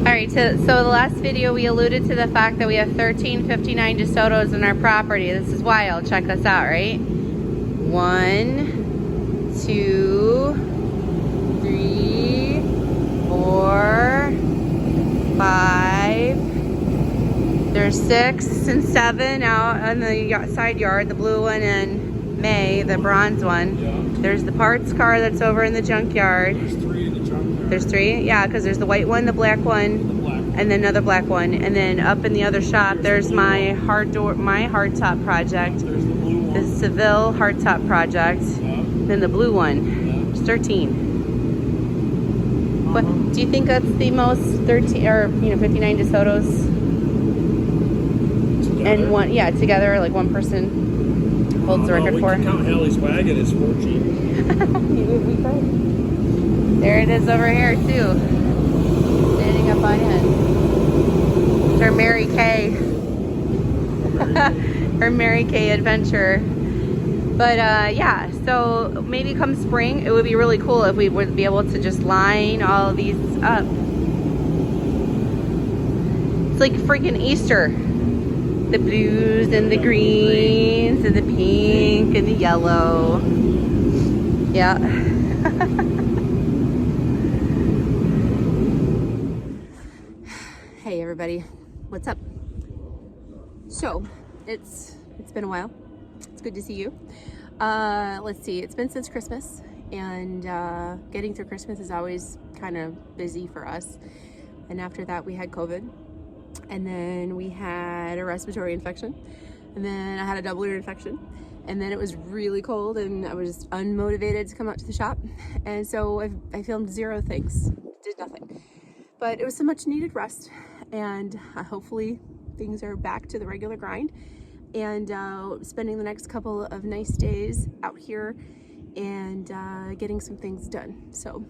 Alright, so the last video we alluded to the fact that we have 1359 Desotos in our property. This is wild. Check this out, right? 1, 2, 3, 4, 5. There's 6 and 7 out on the side yard. The blue one and May, the bronze one. Yeah. There's the parts car that's over in the junkyard. There's 3 in the junkyard. There's 3? Yeah, because there's the white one, the black one, The black. and then another black one. And then up in the other shop, there's my hardtop project. There's the blue one. The Seville hardtop project. Yeah. Then the blue one. Yeah. It's 13. What do you think that's the most 13 or 59 Desotos? And one, yeah, together, like one person holds the record we for. can count Hallie's wagon as 14. We could. There it is over here too, standing up on end. It's her Mary Kay, her Mary Kay adventure. But yeah, so maybe come spring, it would be really cool if we would be able to just line all of these up. It's like freaking Easter. The blues and the greens and the pink and the yellow. Yeah. Hey everybody, what's up? So, it's been a while. It's good to see you. Let's see, it's been since Christmas, and getting through Christmas is always kind of busy for us. And after that we had COVID. And then we had a respiratory infection, and then I had a double ear infection, and then it was really cold and I was unmotivated to come out to the shop, and so I filmed 0 things, did nothing, but it was some much needed rest, and hopefully things are back to the regular grind, and spending the next couple of nice days out here and getting some things done. So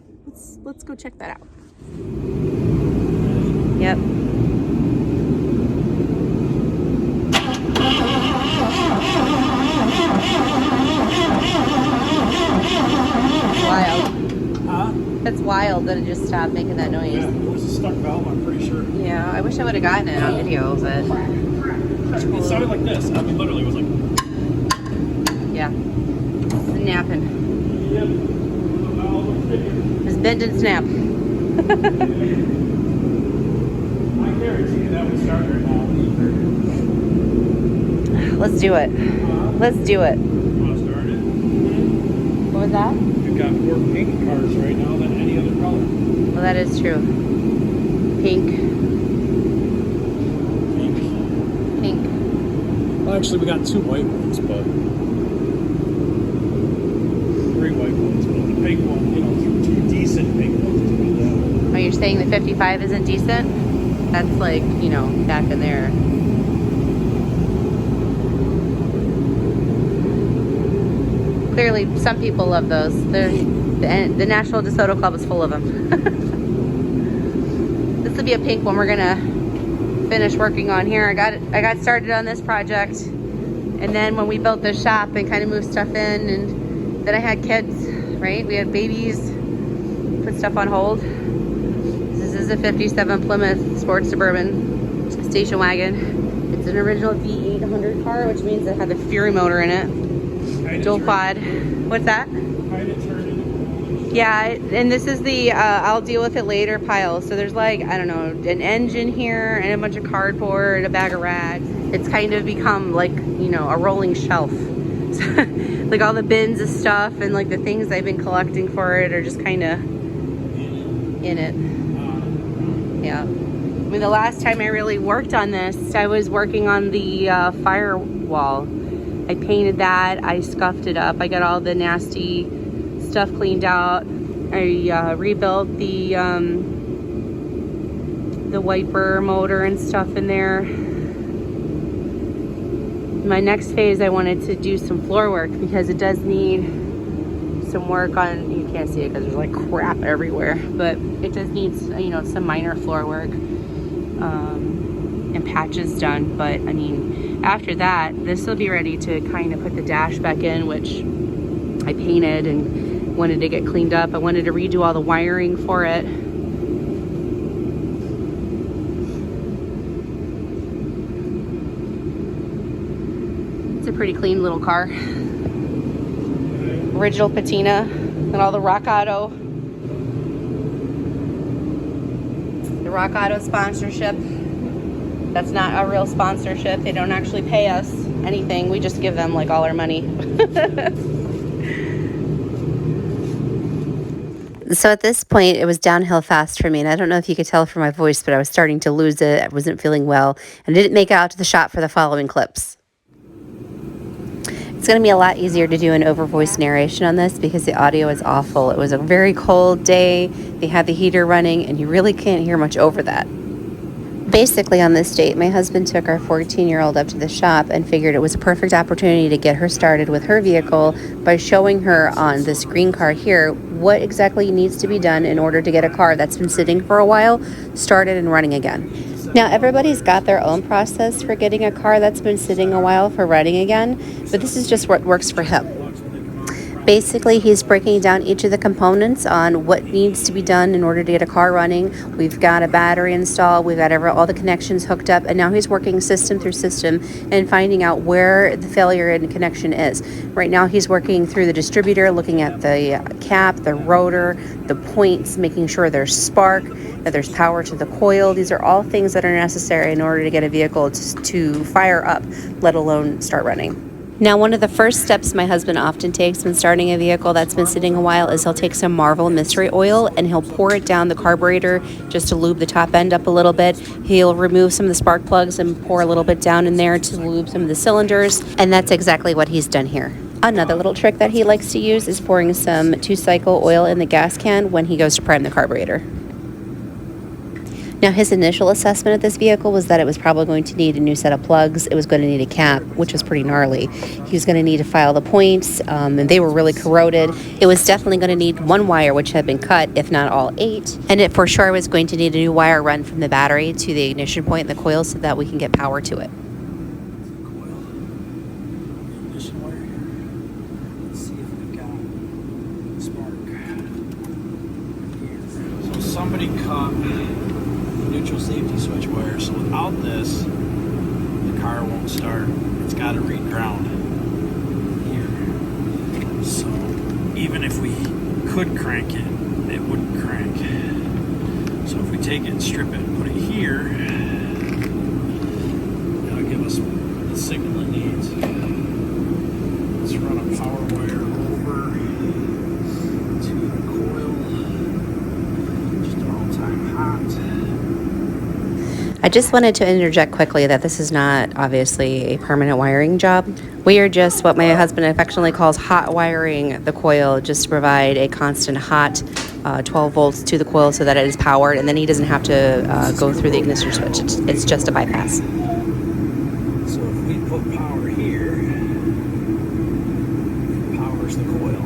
let's go check that out. Yep. Wild. Huh? That's wild that it just stopped making that noise. Yeah, it was a stuck valve, I'm pretty sure. Yeah, I wish I would have gotten it on video, but It sounded like this. I mean, literally, it was like... yeah, snapping. Yep. The valve was bigger. Just bend and snap. I guarantee you that would start right now. Let's do it. Let's do it. Want to start it? What was that? We've got more pink cars right now than any other color. Well, that is true. Pink. Pink. Well, actually, we got 2 white ones, but 3 white ones. But the pink one, 2 decent pink ones. Oh, you're saying the 55 isn't decent? That's like, back in there. Clearly, some people love those. The National Desoto Club is full of them. This will be a pink one we're gonna finish working on here. I got started on this project, and then when we built the shop and kind of moved stuff in, and then I had kids, right? We had babies, put stuff on hold. This is a 57 Plymouth Sports Suburban station wagon. It's an original V800 car, which means it had the Fury motor in it. Dual quad. What's that? Yeah, and this is the I'll deal with it later pile. So there's like, I don't know, an engine here and a bunch of cardboard, a bag of rags. It's kind of become like, a rolling shelf. Like all the bins of stuff and like the things I've been collecting for it are just kind of in it. Yeah. I mean, the last time I really worked on this, I was working on the firewall. I painted that, I scuffed it up, I got all the nasty stuff cleaned out. I rebuilt the wiper motor and stuff in there. My next phase, I wanted to do some floor work because it does need some work on, you can't see it because there's like crap everywhere, but it does need, some minor floor work and patches done. But I mean, after that, this will be ready to kind of put the dash back in, which I painted and wanted to get cleaned up. I wanted to redo all the wiring for it. a pretty clean little car. Original patina and all the Rock Auto. The Rock Auto sponsorship. That's not a real sponsorship. They don't actually pay us anything. We just give them like all our money. So at this point, it was downhill fast for me. And I don't know if you could tell from my voice, but I was starting to lose it. I wasn't feeling well and didn't make it out to the shop for the following clips. It's going to be a lot easier to do an over voice narration on this because the audio is awful. It was a very cold day. They had the heater running and you really can't hear much over that. Basically on this date, my husband took our 14-year-old up to the shop and figured it was a perfect opportunity to get her started with her vehicle by showing her on this green car here what exactly needs to be done in order to get a car that's been sitting for a while started and running again. Now, everybody's got their own process for getting a car that's been sitting a while for running again, but this is just what works for him. Basically, he's breaking down each of the components on what needs to be done in order to get a car running. We've got a battery installed, we've got all the connections hooked up, and now he's working system through system and finding out where the failure in connection is. Right now, he's working through the distributor, looking at the cap, the rotor, the points, making sure there's spark, that there's power to the coil. These are all things that are necessary in order to get a vehicle to fire up, let alone start running. Now, one of the first steps my husband often takes when starting a vehicle that's been sitting a while is he'll take some Marvel Mystery Oil and he'll pour it down the carburetor just to lube the top end up a little bit. He'll remove some of the spark plugs and pour a little bit down in there to lube some of the cylinders, and that's exactly what he's done here. Another little trick that he likes to use is pouring some 2-cycle oil in the gas can when he goes to prime the carburetor. Now, his initial assessment of this vehicle was that it was probably going to need a new set of plugs. It was going to need a cap, which was pretty gnarly. He was going to need to file the points, and they were really corroded. It was definitely going to need one wire, which had been cut, if not all 8. And it for sure was going to need a new wire run from the battery to the ignition point in the coil so that we can get power to it. Somebody cut neutral safety switch wire, so without this the car won't start. It's got to read ground here, so even if we could crank it, it wouldn't crank. So if we take it and strip it and put it here, that'll give us the signal it needs. Let's run a power wire over to the coil. I just wanted to interject quickly that this is not obviously a permanent wiring job. We are just what my husband affectionately calls hot wiring the coil, just to provide a constant hot 12 volts to the coil so that it is powered, and then he doesn't have to go through the ignition switch. It's just a bypass. So if we put power here, it powers the coil.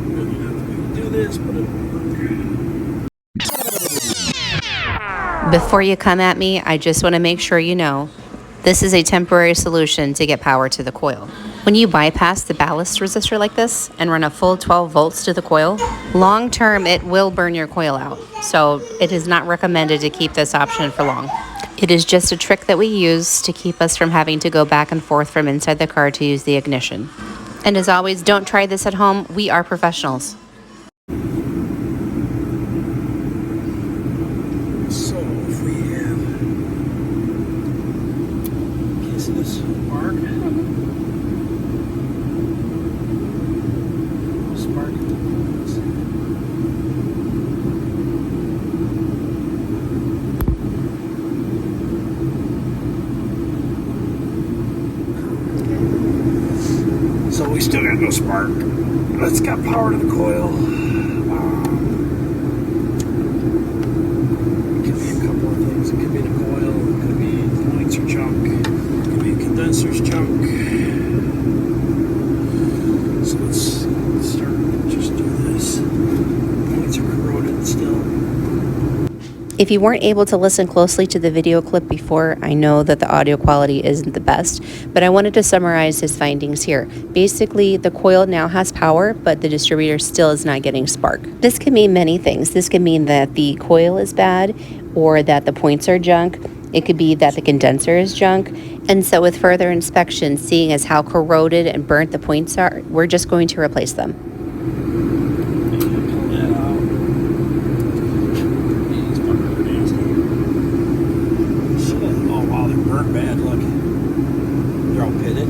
Really not the way to do this, but it'll work. Before you come at me, I just want to make sure you know this is a temporary solution to get power to the coil. When you bypass the ballast resistor like this and run a full 12 volts to the coil, long term it will burn your coil out. So it is not recommended to keep this option for long. It is just a trick that we use to keep us from having to go back and forth from inside the car to use the ignition. And as always, don't try this at home. We are professionals. So if we have this spark, spark. So we still got no spark. Let's got power to the coil. It could be a couple of things. It could be the coil. It could be the points are junk. It could be condensers junk. So let's start. Just do this. Points are corroded still. If you weren't able to listen closely to the video clip before, I know that the audio quality isn't the best, but I wanted to summarize his findings here. Basically, the coil now has power, but the distributor still is not getting spark. This can mean many things. This can mean that the coil is bad, or that the points are junk, It could be that the condenser is junk. And so with further inspection, seeing as how corroded and burnt the points are, we're just going to replace them. Pull that out. These buggers are nasty. Shit. Oh wow, they're burnt bad. Look. They're all pitted.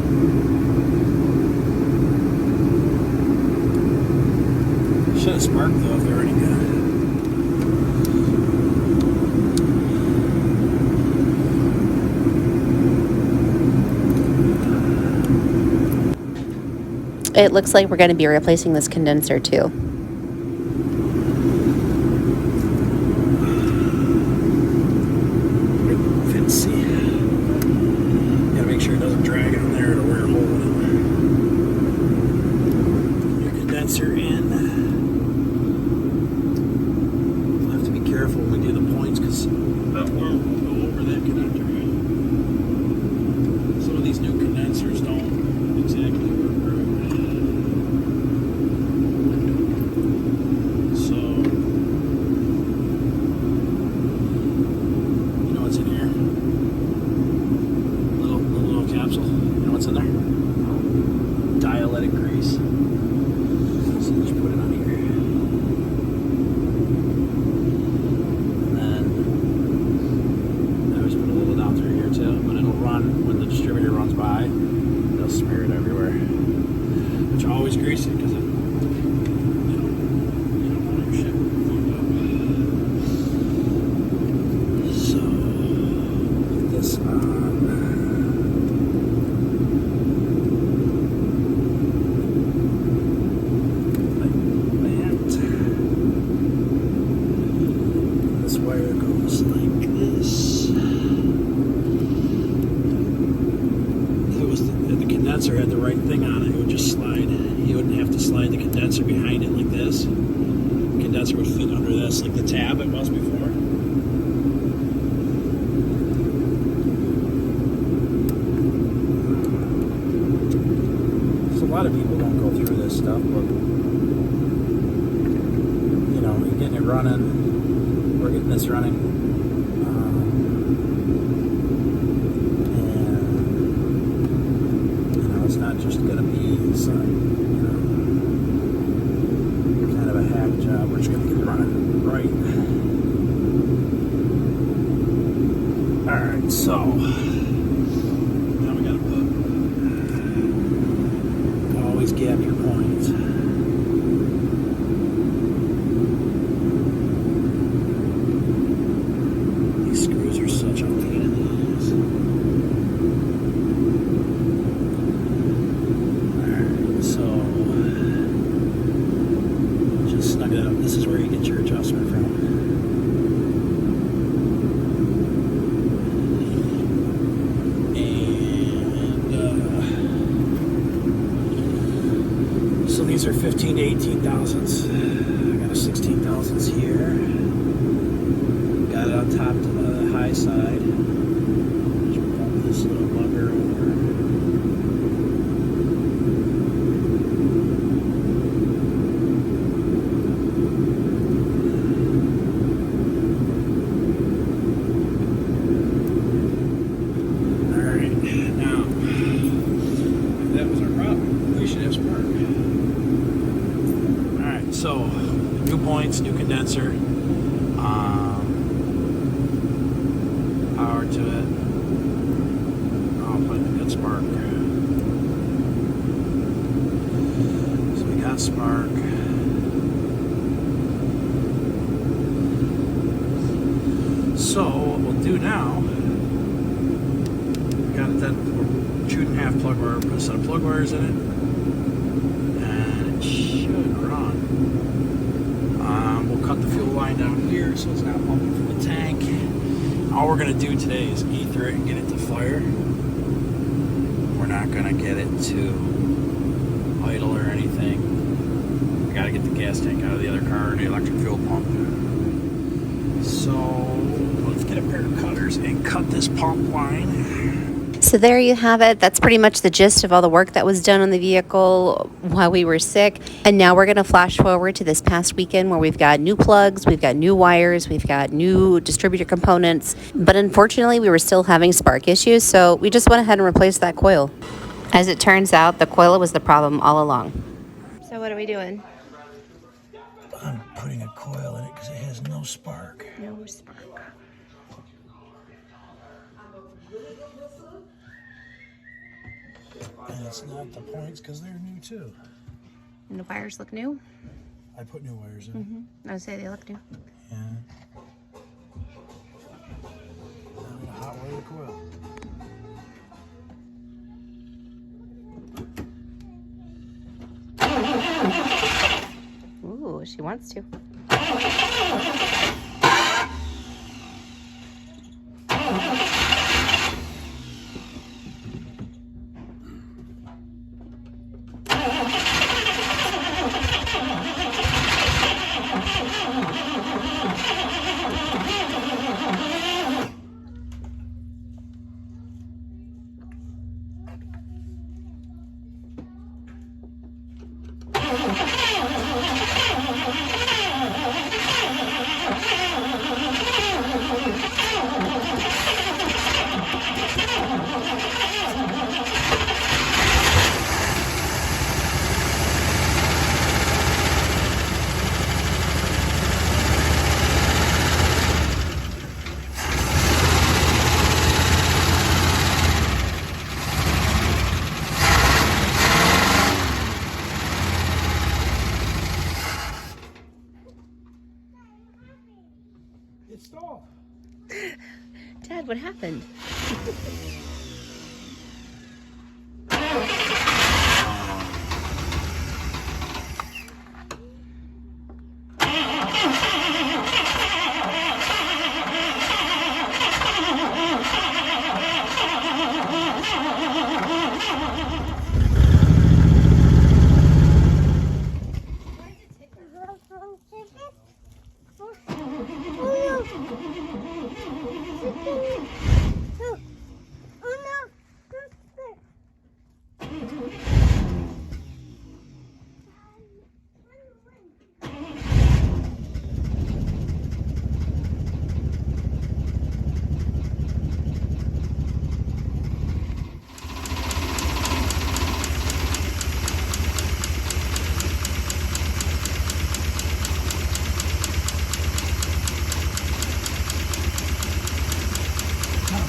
Should have sparked though if they were any good. It looks like we're going to be replacing this condenser too. Fancy. Gotta make sure it doesn't drag on there to wear a hole in it. Your condenser in. We'll have to be careful when we do the points because that worm will go over that connector. Some of these new condensers don't exactly work right. So, you know what's in here? Little capsule. You know what's in there? Dielectric grease. So just put it on here. And then I always put a little down through here too, but it'll run when the distributor runs by. They'll smear it everywhere. But you always grease it because it, you don't want your shit fucked up. So put this on. Like that. This wire goes like this. If it was the condenser had the right thing on it, it would just slide. You wouldn't have to slide the condenser behind it like this. The condenser would fit under this, like the tab it was before. So a lot of people don't go through this stuff, but you know, you're getting it running. We're getting this running. It's not just going to be some, kind of a hack job. We're just going to get it running right. Alright, so now we got to always gap your points. These screws are such a pain in the ass. Snug it up. This is where you get your adjustment from. And so these are 15 to 18 thousandths. I got a 16 thousandths here. Got it on top to the high side. Just pump this little bugger over. So, new points, new condenser, power to it. Oh, putting a good spark. So we got spark. So what we'll do now, we got it that we're shooting half plug wire, put a set of plug wires in it, and it should run. We'll cut the fuel line down here so it's not pumping from the tank. All we're going to do today is ether it and get it to fire. We're not going to get it to idle or anything. We got to get the gas tank out of the other car, the electric fuel pump. So let's get a pair of cutters and cut this pump line. So there you have it. That's pretty much the gist of all the work that was done on the vehicle while we were sick. And now we're going to flash forward to this past weekend where we've got new plugs, we've got new wires, we've got new distributor components. But unfortunately, we were still having spark issues, so we just went ahead and replaced that coil. As it turns out, the coil was the problem all along. So what are we doing? I'm putting a coil in it because it has no spark. No spark. And it's not the points because they're new too. And the wires look new? I put new wires in. I would say they look new. Yeah. Now I'm gonna hot wire the coil. Ooh, she wants to. It stalled. Dad, what happened?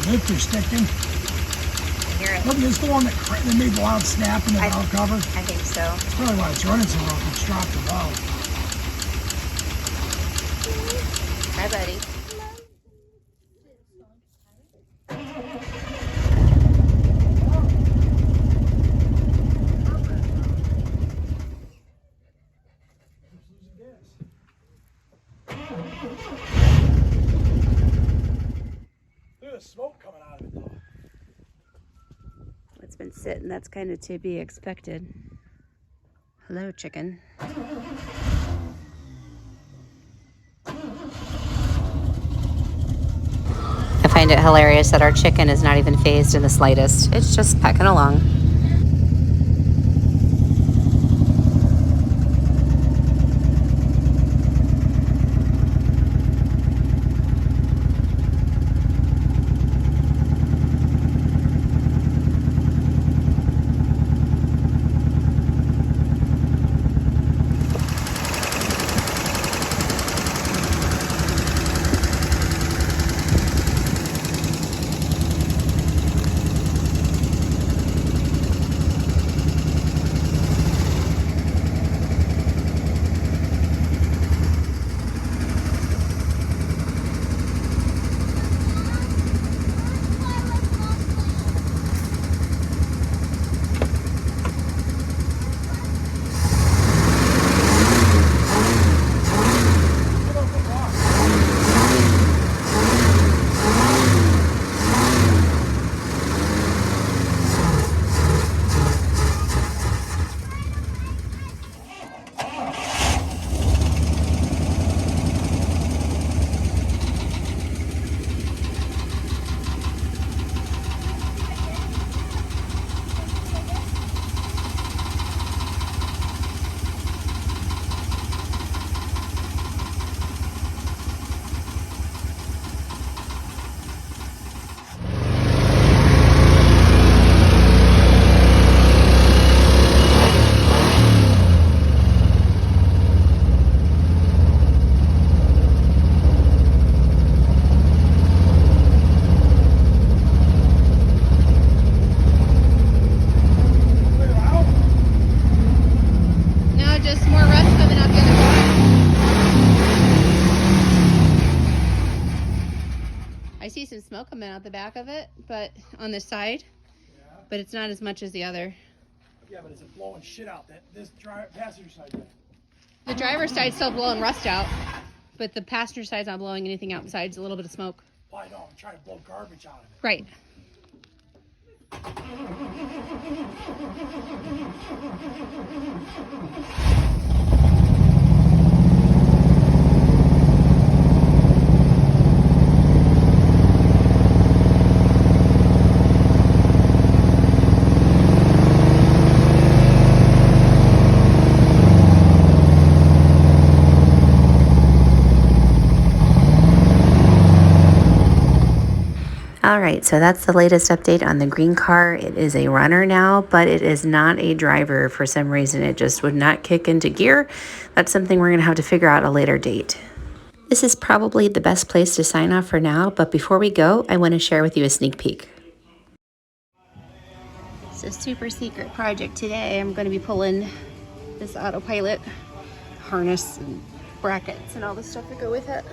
Interesting. I hear it. Look, this is the one that made the loud snap in the valve cover. I think so. That's probably why it's running so well. It's dropped the valve. Hi, buddy. There's smoke coming out of it though. It's been sitting. That's kind of to be expected. Hello, chicken. I find it hilarious that our chicken is not even phased in the slightest. It's just pecking along. smoke coming out the back of it, but on the side. Yeah. But it's not as much as the other. Yeah, but is it blowing shit out? This passenger side then? The driver's side's still blowing rust out, but the passenger side's not blowing anything out besides a little bit of smoke. Well, I know. I'm trying to blow garbage out of it. Right. All right, so that's the latest update on the green car. It is a runner now, but it is not a driver. For some reason, it just would not kick into gear. That's something we're gonna have to figure out at a later date. This is probably the best place to sign off for now, but before we go, I wanna share with you a sneak peek. It's a super secret project today. I'm gonna be pulling this autopilot harness and brackets and all the stuff that go with it.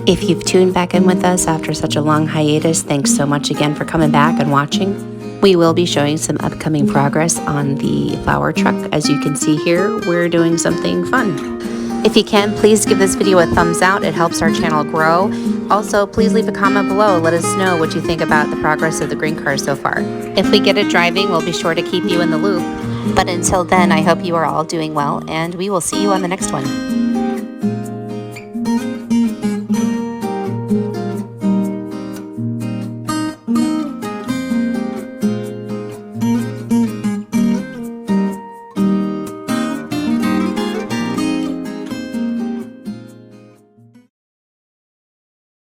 If you've tuned back in with us after such a long hiatus, thanks so much again for coming back and watching. We will be showing some upcoming progress on the flower truck. As you can see here, we're doing something fun. If you can, please give this video a thumbs out. It helps our channel grow. Also, please leave a comment below. Let us know what you think about the progress of the green car so far. If we get it driving, we'll be sure to keep you in the loop. But until then, I hope you are all doing well, and we will see you on the next one.